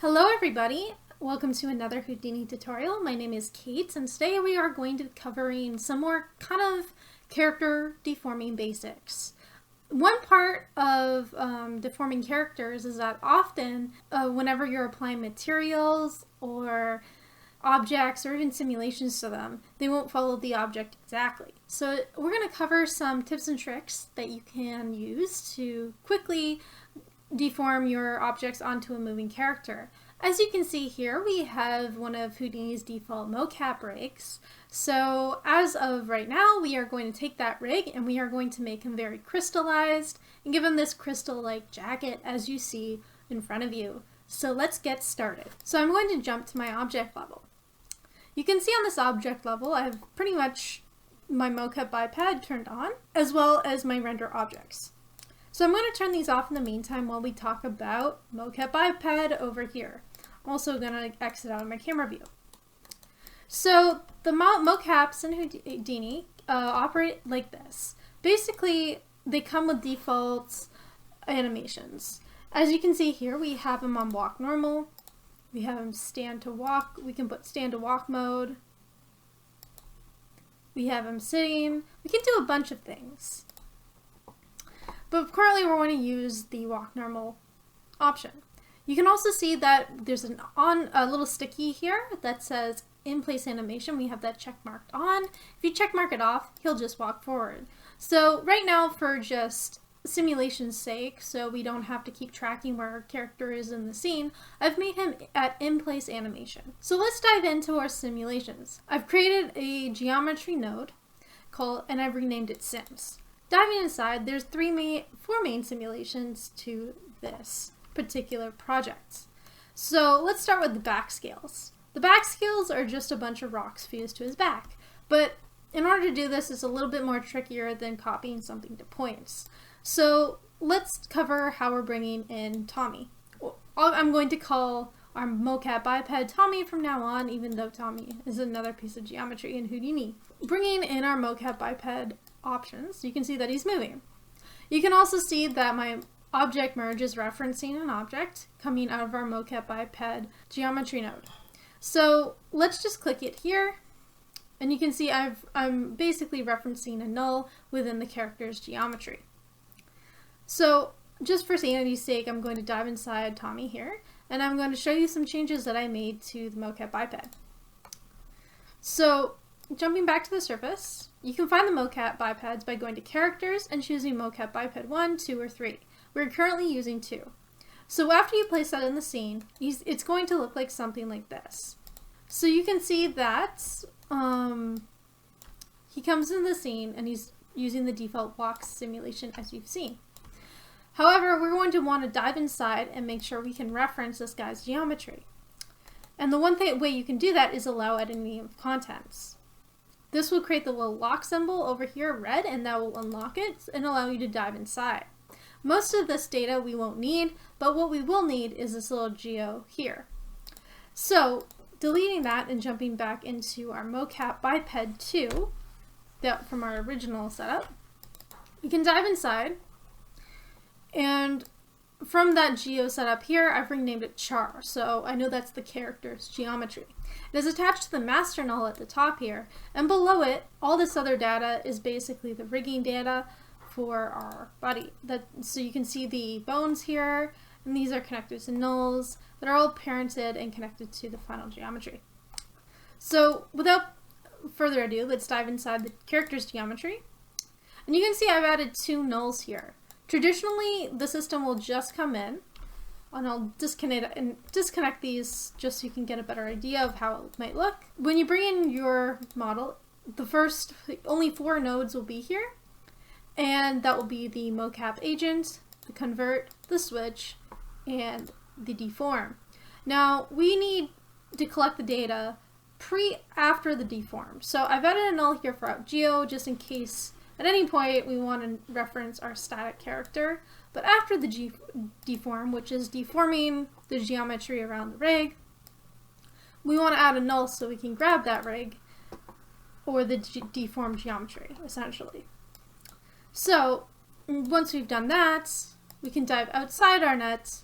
Hello everybody! Welcome to another Houdini tutorial. My name is Kate and today we are going to be covering some more kind of character deforming basics. One part of deforming characters is that often whenever you're applying materials or objects or even simulations to them, they won't follow the object exactly. So we're going to cover some tips and tricks that you can use to quickly deform your objects onto a moving character. As you can see here, we have one of Houdini's default mocap rigs. So as of right now, we are going to take that rig and we are going to make him very crystallized and give him this crystal-like jacket as you see in front of you. So let's get started. So I'm going to jump to my object level. You can see on this object level, I have pretty much my Mocap Biped turned on, as well as my render objects. So I'm going to turn these off in the meantime while we talk about Mocap Biped over here. I'm also going to exit out of my camera view. So the mocaps in Houdini operate like this. Basically, they come with default animations. As you can see here, we have him on walk normal. We have him stand to walk. We can put stand to walk mode. We have him sitting. We can do a bunch of things. But currently we're going to use the walk normal option. You can also see that there's a little sticky here that says in place animation. We have that check marked on. If you check mark it off, he'll just walk forward. So right now, for just simulation's sake, so we don't have to keep tracking where our character is in the scene, I've made him at in place animation. So let's dive into our simulations. I've created a geometry node and I've renamed it Sims. Diving inside, there's four main simulations to this particular project. So let's start with the back scales. The back scales are just a bunch of rocks fused to his back, but in order to do this, it's a little bit more trickier than copying something to points. So let's cover how we're bringing in Tommy. I'm going to call our Mocap Biped Tommy from now on, even though Tommy is another piece of geometry in Houdini. Bringing in our Mocap Biped options, you can see that he's moving. You can also see that my object merge is referencing an object coming out of our Mocap Biped geometry node. So let's just click it here, and you can see I'm basically referencing a null within the character's geometry. So just for sanity's sake, I'm going to dive inside Tommy here, and I'm going to show you some changes that I made to the Mocap Biped. So jumping back to the surface, you can find the Mocap Bipeds by going to Characters and choosing Mocap Biped 1, 2, or 3. We're currently using 2. So after you place that in the scene, it's going to look like something like this. So you can see that he comes in the scene and he's using the default walk simulation as you've seen. However, we're going to want to dive inside and make sure we can reference this guy's geometry. And the way you can do that is allow editing of contents. This will create the little lock symbol over here, red, and that will unlock it and allow you to dive inside. Most of this data we won't need, but what we will need is this little geo here. So deleting that and jumping back into our Mocap Biped 2 from our original setup, we can dive inside, and from that geo setup here, I've renamed it char, so I know that's the character's geometry. It is attached to the master null at the top here, and below it, all this other data is basically the rigging data for our body. So you can see the bones here, and these are connected to nulls that are all parented and connected to the final geometry. So without further ado, let's dive inside the character's geometry. And you can see I've added 2 nulls here. Traditionally, the system will just come in, and I'll disconnect these just so you can get a better idea of how it might look. When you bring in your model, only 4 nodes will be here, and that will be the mocap agent, the convert, the switch, and the deform. Now, we need to collect the data after the deform. So I've added a null here for outgeo just in case at any point we want to reference our static character, but after the deform, which is deforming the geometry around the rig, we want to add a null so we can grab that rig or the deformed geometry, essentially. So once we've done that, we can dive outside our net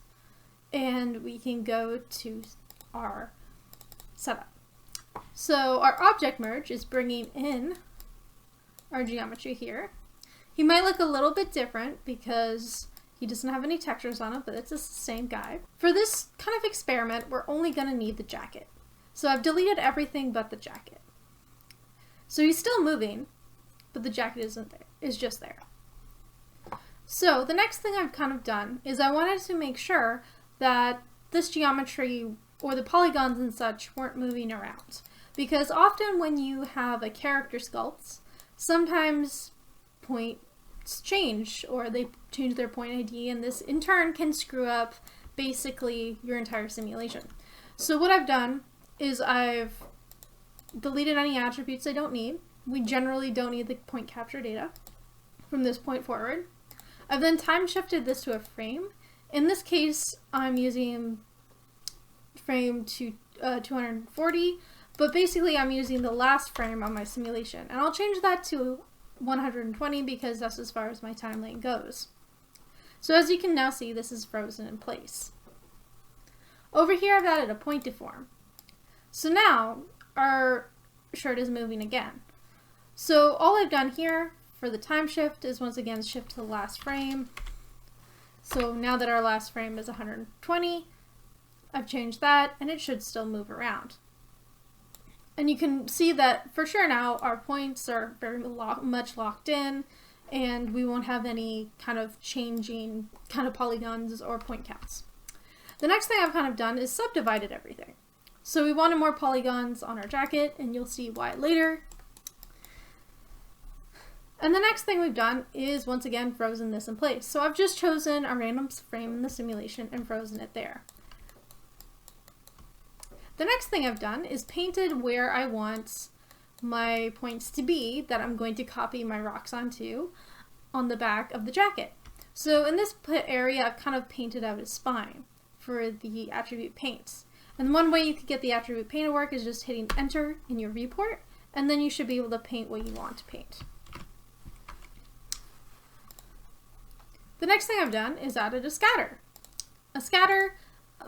and we can go to our setup. So our object merge is bringing in our geometry here. He might look a little bit different because he doesn't have any textures on it, but it's the same guy. For this kind of experiment, we're only going to need the jacket. So I've deleted everything but the jacket. So he's still moving, but the jacket isn't there. It's just there. So the next thing I've kind of done is I wanted to make sure that this geometry or the polygons and such weren't moving around. Because often when you have a character sculpt, sometimes points change or they change their point ID, and this in turn can screw up basically your entire simulation. So what I've done is I've deleted any attributes I don't need. We generally don't need the point capture data from this point forward. I've then time shifted this to a frame. In this case, I'm using frame to 240, but basically I'm using the last frame on my simulation, and I'll change that to 120 because that's as far as my timeline goes. So as you can now see, this is frozen in place. Over here I've added a point deform. So now our shirt is moving again. So all I've done here for the time shift is once again shift to the last frame. So now that our last frame is 120, I've changed that and it should still move around. And you can see that for sure now our points are very much locked in, and we won't have any kind of changing kind of polygons or point counts. The next thing I've kind of done is subdivided everything. So we wanted more polygons on our jacket, and you'll see why later. And the next thing we've done is once again frozen this in place. So I've just chosen a random frame in the simulation and frozen it there. The next thing I've done is painted where I want my points to be that I'm going to copy my rocks onto on the back of the jacket. So in this area, I've kind of painted out a spine for the attribute paints. And one way you could get the attribute paint to work is just hitting enter in your viewport, and then you should be able to paint what you want to paint. The next thing I've done is added a scatter. A scatter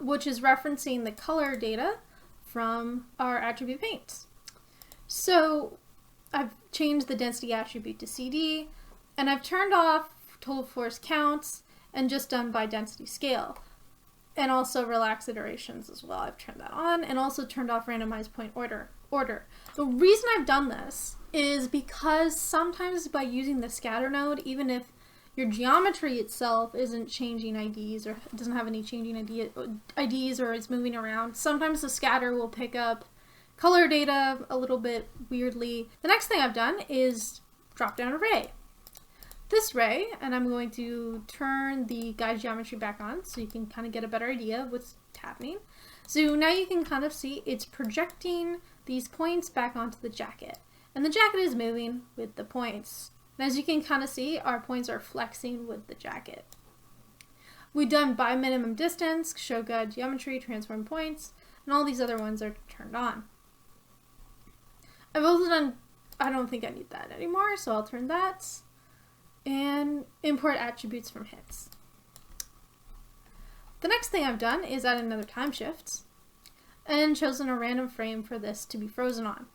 which is referencing the color data from our attribute paints. So I've changed the density attribute to CD, and I've turned off total force counts and just done by density scale. And also relax iterations as well. I've turned that on, and also turned off randomized point order. The reason I've done this is because sometimes by using the scatter node, even if your geometry itself isn't changing IDs or doesn't have any changing IDs or it's moving around, sometimes the scatter will pick up color data a little bit weirdly. The next thing I've done is drop down a ray. This ray, and I'm going to turn the guide geometry back on so you can kind of get a better idea of what's happening. So now you can kind of see it's projecting these points back onto the jacket. And the jacket is moving with the points. And as you can kind of see, our points are flexing with the jacket. We've done by minimum distance, show guide geometry, transform points, and all these other ones are turned on. I've also done, I don't think I need that anymore, so I'll turn that. And import attributes from hits. The next thing I've done is add another time shift and chosen a random frame for this to be frozen on.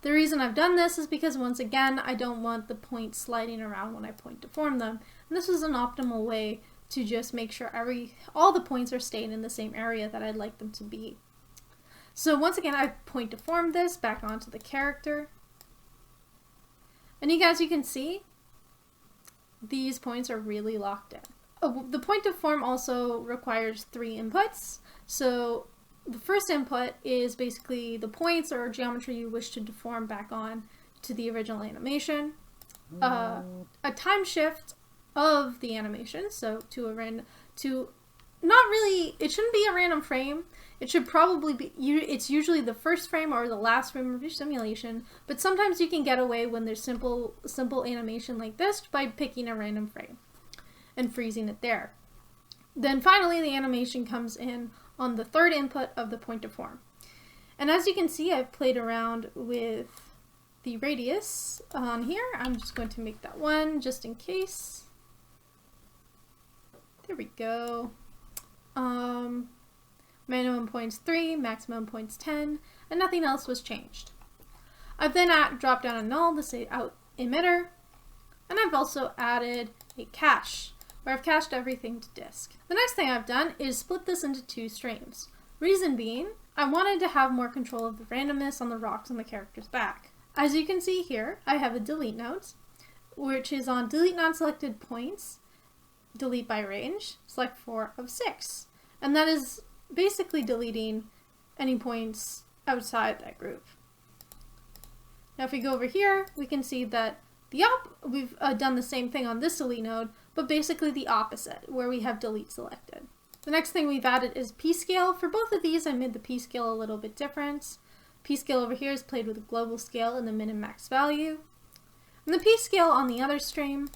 The reason I've done this is because once again I don't want the points sliding around when I point deform them, and this is an optimal way to just make sure all the points are staying in the same area that I'd like them to be. So once again I point deform this back onto the character, and you guys, you can see these points are really locked in. Oh, the point deform also requires 3 inputs. So the first input is basically the points or geometry you wish to deform back on to the original animation. A time shift of the animation, so not really, it shouldn't be a random frame. It should probably be, it's usually the first frame or the last frame of your simulation, but sometimes you can get away when there's simple animation like this by picking a random frame and freezing it there. Then finally the animation comes in on the third input of the point deform. And as you can see, I've played around with the radius on here. I'm just going to make that 1 just in case. There we go. minimum points 3, maximum points 10, and nothing else was changed. I've then dropped down a null to say out emitter, and I've also added a cache, where I've cached everything to disk. The next thing I've done is split this into 2 streams. Reason being, I wanted to have more control of the randomness on the rocks on the character's back. As you can see here, I have a delete node, which is on delete non-selected points, delete by range, select 4 of 6. And that is basically deleting any points outside that group. Now if we go over here, we can see that we've done the same thing on this delete node, but basically the opposite, where we have delete selected. The next thing we've added is p-scale. For both of these, I made the p-scale a little bit different. P-scale over here is played with a global scale and the min and max value. And the p-scale on the other stream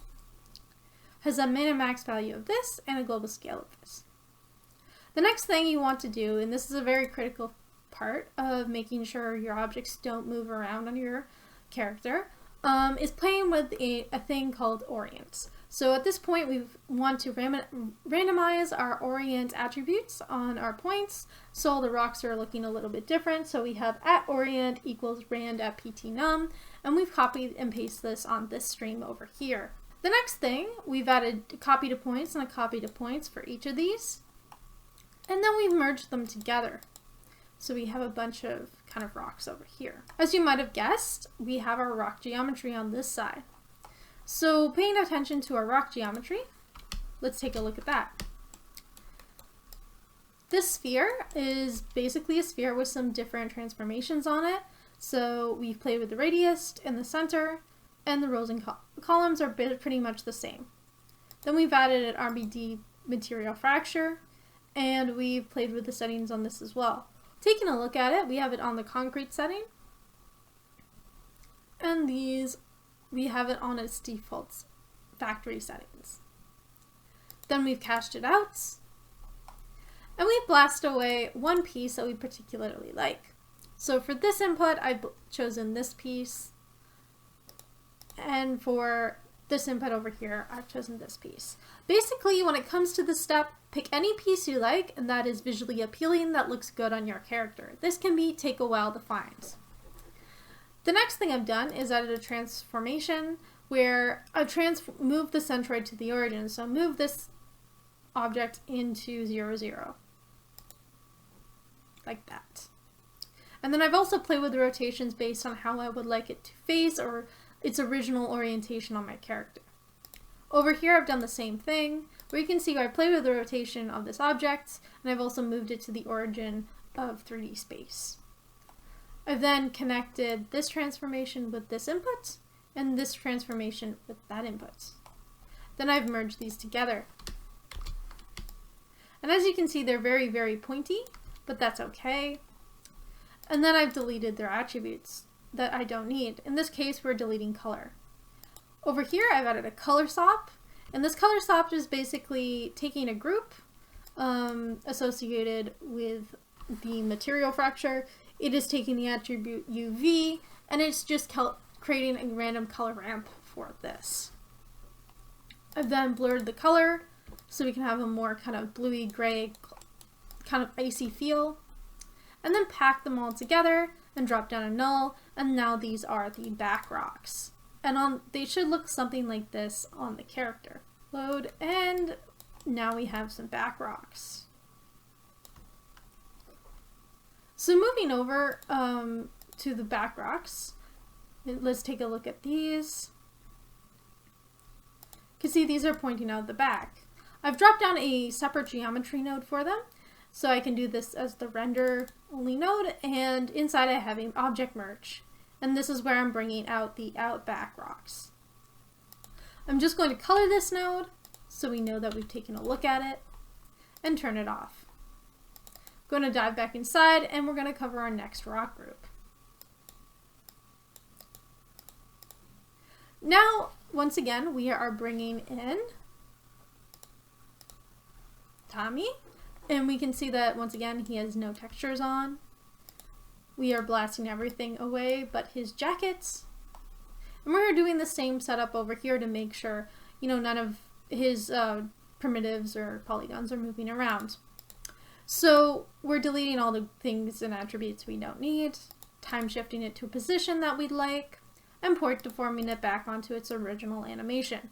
has a min and max value of this and a global scale of this. The next thing you want to do, and this is a very critical part of making sure your objects don't move around on your character, is playing with a thing called orient. So at this point we want to randomize our orient attributes on our points, so the rocks are looking a little bit different. So we have @orient equals rand at ptnum, and we've copied and pasted this on this stream over here. The next thing, we've added a copy to points and a copy to points for each of these, and then we've merged them together. So we have a bunch of kind of rocks over here. As you might have guessed, we have our rock geometry on this side. So paying attention to our rock geometry, let's take a look at that. This sphere is basically a sphere with some different transformations on it. So we've played with the radius in the center, and the rows and columns are pretty much the same. Then we've added an RBD material fracture, and we've played with the settings on this as well. Taking a look at it, we have it on the concrete setting, and these we have it on its default factory settings. Then we've cached it out, and we've blasted away one piece that we particularly like. So for this input, I've chosen this piece, and for this input over here, I've chosen this piece. Basically, when it comes to this step, pick any piece you like and that is visually appealing, that looks good on your character. This can take a while to find. The next thing I've done is added a transformation where I've moved the centroid to the origin. So move this object into 0, 0. Like that. And then I've also played with the rotations based on how I would like it to face or its original orientation on my character. Over here I've done the same thing, where you can see I played with the rotation of this object, and I've also moved it to the origin of 3D space. I've then connected this transformation with this input, and this transformation with that input. Then I've merged these together. And as you can see, they're very, very pointy, but that's okay. And then I've deleted their attributes that I don't need. In this case, we're deleting color. Over here, I've added a color swap, and this color swap is basically taking a group associated with the material fracture. It is taking the attribute UV, and it's just creating a random color ramp for this. I've then blurred the color so we can have a more kind of bluey gray, kind of icy feel, and then pack them all together and drop down a null, and now these are the back rocks. And they should look something like this on the character. Load, and now we have some back rocks. So moving over to the back rocks, let's take a look at these. You can see these are pointing out the back. I've dropped down a separate geometry node for them, so I can do this as the render only node, and inside I have an object merge. And this is where I'm bringing out the back rocks. I'm just going to color this node so we know that we've taken a look at it, and turn it off. I'm going to dive back inside, and we're going to cover our next rock group. Now, once again, we are bringing in Tommy, and we can see that once again he has no textures on. We are blasting everything away but his jackets. And we're doing the same setup over here to make sure, none of his primitives or polygons are moving around. So we're deleting all the things and attributes we don't need, time shifting it to a position that we'd like, and point deforming it back onto its original animation.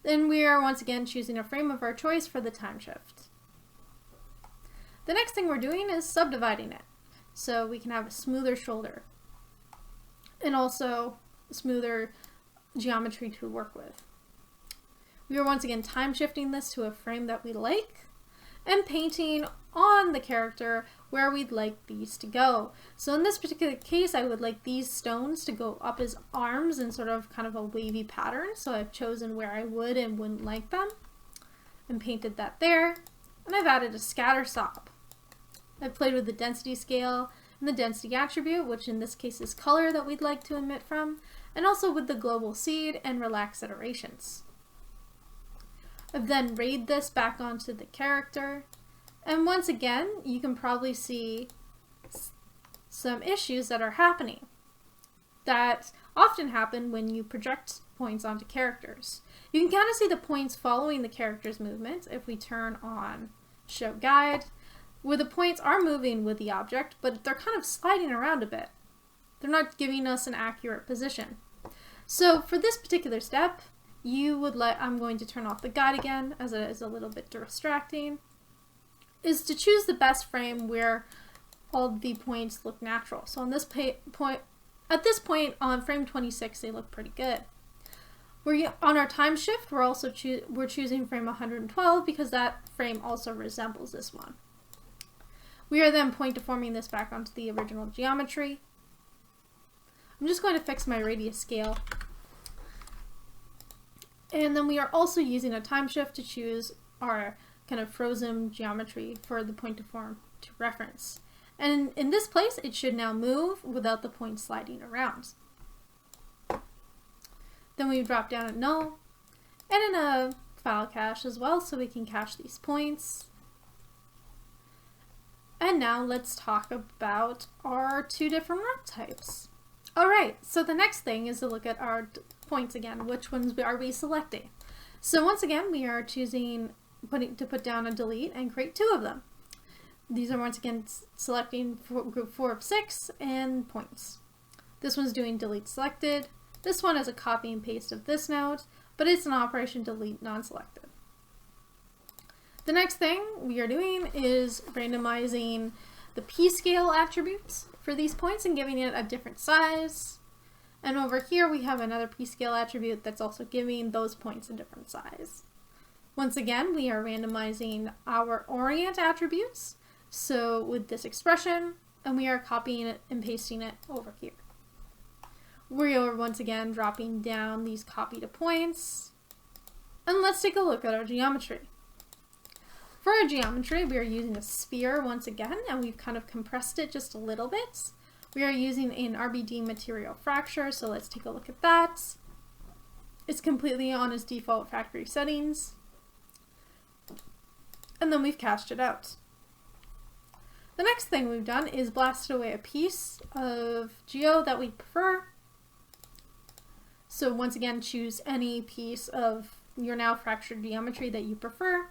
Then we are once again choosing a frame of our choice for the time shift. The next thing we're doing is subdividing it, so we can have a smoother shoulder and also smoother geometry to work with. We are once again time shifting this to a frame that we like and painting on the character where we'd like these to go. So in this particular case, I would like these stones to go up his arms in sort of kind of a wavy pattern. So I've chosen where I would and wouldn't like them and painted that there. And I've added a scatter stop. I've played with the density scale and the density attribute, which in this case is color that we'd like to emit from, and also with the global seed and relax iterations. I've then rayed this back onto the character, and once again you can probably see some issues that are happening that often happen when you project points onto characters. You can kind of see the points following the character's movement if we turn on show guide, where the points are moving with the object, but they're kind of sliding around a bit. They're not giving us an accurate position. So for this particular step, I'm going to turn off the guide again, as it is a little bit distracting, is to choose the best frame where all the points look natural. So on this at this point on frame 26, they look pretty good. On our time shift, we're choosing frame 112 because that frame also resembles this one. We are then point deforming this back onto the original geometry. I'm just going to fix my radius scale. And then we are also using a time shift to choose our kind of frozen geometry for the point deform to reference. And in this place, it should now move without the point sliding around. Then we drop down at null and in a file cache as well, so we can cache these points. And now let's talk about our two different rock types. Alright, so the next thing is to look at our points again. Which ones are we selecting? So once again, we are choosing to put down a delete and create two of them. These are once again selecting group 4 of 6 and points. This one's doing delete selected. This one is a copy and paste of this node, but it's an operation delete non-selected. The next thing we are doing is randomizing the p-scale attributes for these points and giving it a different size. And over here we have another p-scale attribute that's also giving those points a different size. Once again, we are randomizing our orient attributes, so with this expression, and we are copying it and pasting it over here. We are once again dropping down these copied points, and let's take a look at our geometry. For our geometry, we are using a sphere once again, and we've kind of compressed it just a little bit. We are using an RBD material fracture, so let's take a look at that. It's completely on its default factory settings. And then we've cached it out. The next thing we've done is blasted away a piece of geo that we prefer. So once again, choose any piece of your now fractured geometry that you prefer.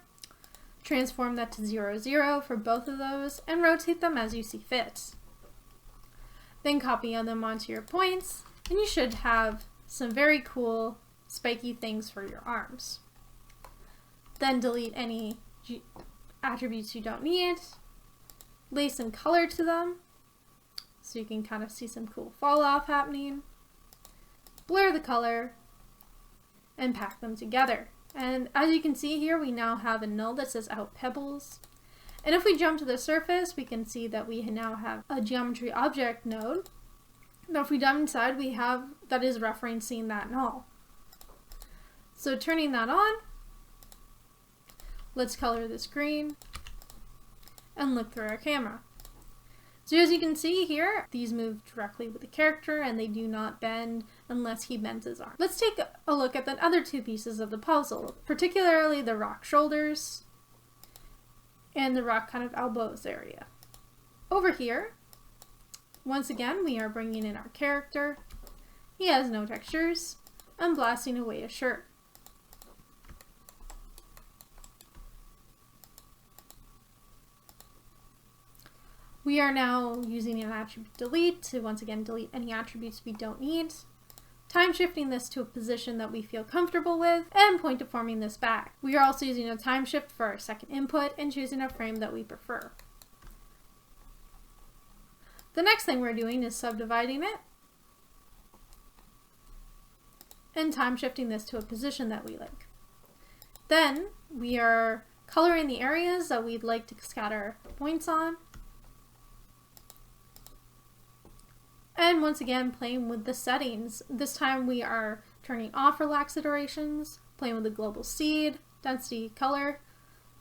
Transform that to 0, 0 for both of those and rotate them as you see fit. Then copy them onto your points and you should have some very cool spiky things for your arms. Then delete any attributes you don't need. Lay some color to them so you can kind of see some cool fall off happening. Blur the color and pack them together. And as you can see here, we now have a null that says out pebbles. And if we jump to the surface, we can see that we now have a geometry object node. Now if we jump inside, we have that is referencing that null. So turning that on, let's color this green and look through our camera. So as you can see here, these move directly with the character and they do not bend unless he bends his arm. Let's take a look at the other two pieces of the puzzle, particularly the rock shoulders and the rock kind of elbows area. Over here, once again, we are bringing in our character. He has no textures. I'm blasting away a shirt. We are now using an attribute delete to once again delete any attributes we don't need. Time shifting this to a position that we feel comfortable with, and point deforming this back. We are also using a time shift for our second input and choosing a frame that we prefer. The next thing we're doing is subdividing it and time shifting this to a position that we like. Then we are coloring the areas that we'd like to scatter points on. And once again, playing with the settings. This time we are turning off relaxed iterations, playing with the global seed, density color,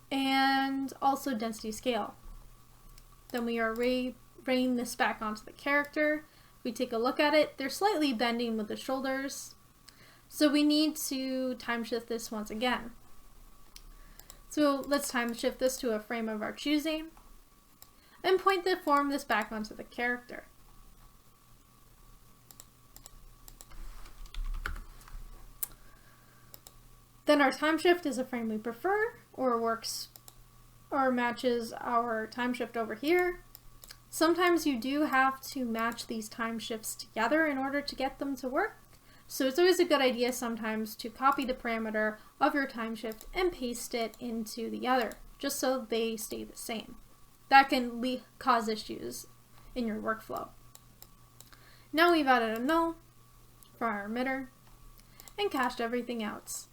and also density scale. Then we are bringing this back onto the character. If we take a look at it, they're slightly bending with the shoulders. So we need to time shift this once again. So let's time shift this to a frame of our choosing and point deform this back onto the character. Then our time shift is a frame we prefer, or works or matches our time shift over here. Sometimes you do have to match these time shifts together in order to get them to work. So it's always a good idea sometimes to copy the parameter of your time shift and paste it into the other, just so they stay the same. That can cause issues in your workflow. Now we've added a null for our emitter and cached everything else.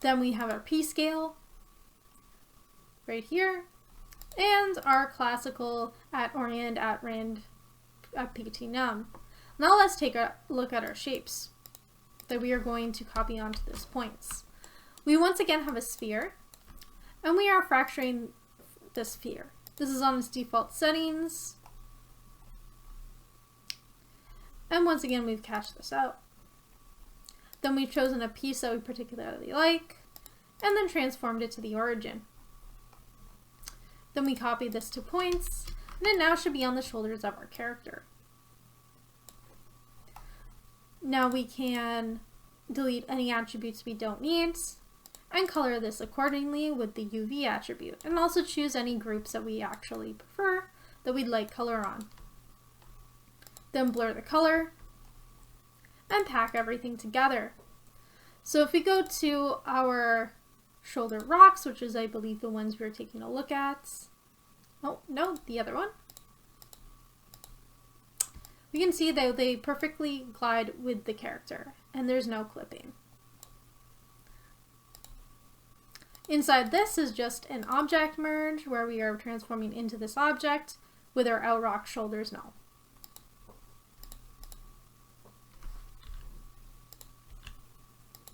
Then we have our p-scale right here, and our classical @orient, @rand, @pt_num. Now let's take a look at our shapes that we are going to copy onto these points. We once again have a sphere, and we are fracturing the sphere. This is on its default settings. And once again, we've cached this out. Then we've chosen a piece that we particularly like, and then transformed it to the origin. Then we copy this to points, and it now should be on the shoulders of our character. Now we can delete any attributes we don't need, and color this accordingly with the UV attribute, and also choose any groups that we actually prefer that we'd like color on. Then blur the color, and pack everything together. So if we go to our shoulder rocks, which is I believe the ones we're taking a look at. Oh, no, the other one. We can see that they perfectly glide with the character, and there's no clipping. Inside this is just an object merge where we are transforming into this object with our outrock shoulders null.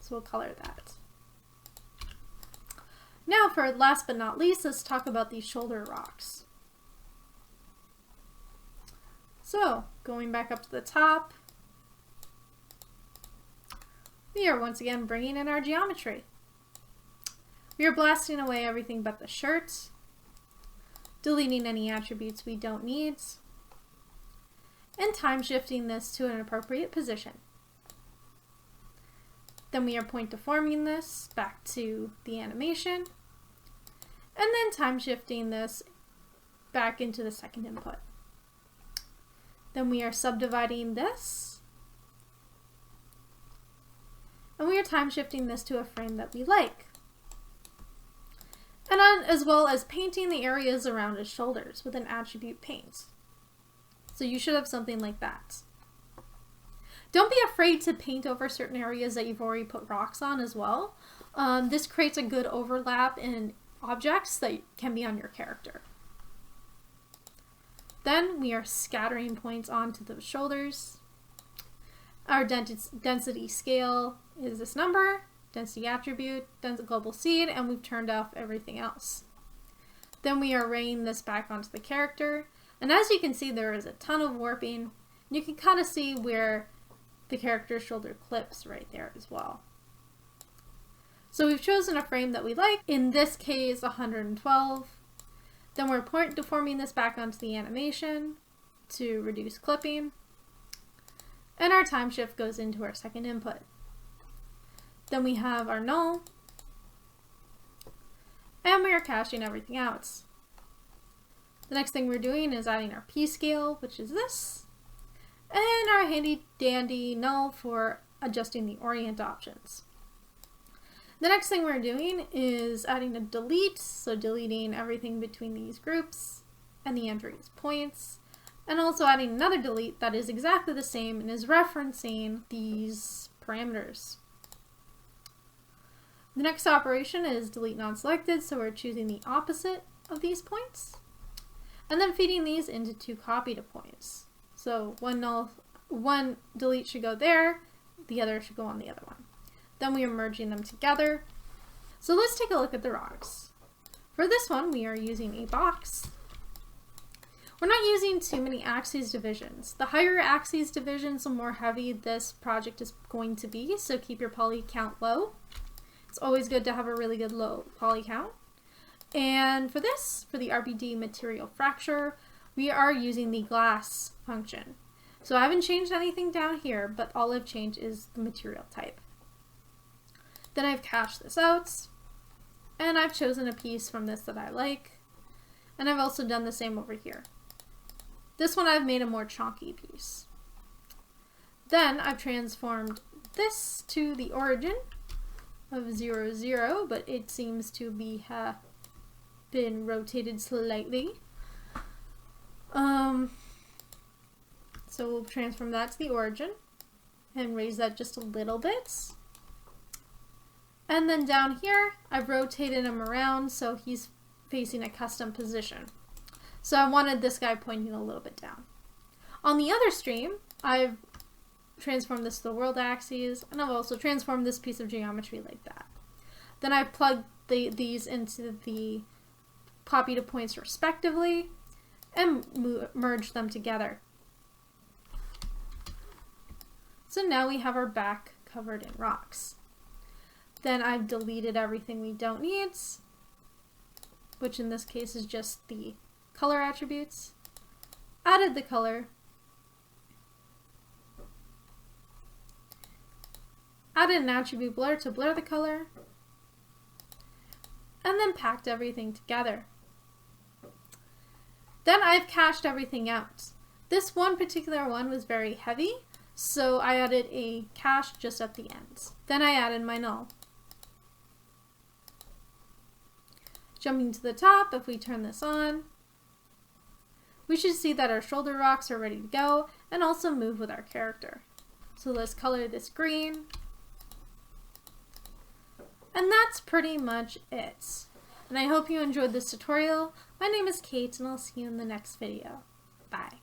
So we'll color that. Now for last but not least, let's talk about these shoulder rocks. So going back up to the top, we are once again bringing in our geometry. We are blasting away everything but the shirt, deleting any attributes we don't need, and time shifting this to an appropriate position. Then we are point deforming this back to the animation, and then time shifting this back into the second input. Then we are subdividing this, and we are time shifting this to a frame that we like. And as well as painting the areas around his shoulders with an attribute paint. So you should have something like that. Don't be afraid to paint over certain areas that you've already put rocks on as well. This creates a good overlap in objects that can be on your character. Then we are scattering points onto the shoulders. Our density scale is this number, density attribute, density global seed, and we've turned off everything else. Then we are raying this back onto the character, and as you can see, there is a ton of warping. You can kind of see where the character's shoulder clips right there as well. So we've chosen a frame that we like, in this case 112. Then we're point deforming this back onto the animation to reduce clipping. And our time shift goes into our second input. Then we have our null, and we are caching everything out. The next thing we're doing is adding our P-scale, which is this, and our handy dandy null for adjusting the orient options. The next thing we're doing is adding a delete, so deleting everything between these groups and the entries points, and also adding another delete that is exactly the same and is referencing these parameters. The next operation is delete non-selected, so we're choosing the opposite of these points, and then feeding these into two copied points. So one delete should go there, the other should go on the other one. Then we are merging them together. So let's take a look at the rocks. For this one, we are using a box. We're not using too many axes divisions. The higher axes divisions, the more heavy this project is going to be, so keep your poly count low. It's always good to have a really good low poly count. And for this, for the RBD material fracture, we are using the glass function. So I haven't changed anything down here, but all I've changed is the material type. Then I've cached this out, and I've chosen a piece from this that I like, and I've also done the same over here. This one I've made a more chunky piece. Then I've transformed this to the origin of 0, 0, but it seems to be been rotated slightly. So we'll transform that to the origin and raise that just a little bit. And then down here, I've rotated him around so he's facing a custom position. So I wanted this guy pointing a little bit down. On the other stream, I've transformed this to the world axes, and I've also transformed this piece of geometry like that. Then I've plugged these into the copied points respectively and merged them together. So now we have our back covered in rocks. Then I've deleted everything we don't need, which in this case is just the color attributes, added the color, added an attribute blur to blur the color, and then packed everything together. Then I've cached everything out. This one particular one was very heavy, so I added a cache just at the end. Then I added my null. Jumping to the top, if we turn this on, we should see that our shoulder rocks are ready to go and also move with our character. So let's color this green. And that's pretty much it. And I hope you enjoyed this tutorial. My name is Kate, and I'll see you in the next video. Bye.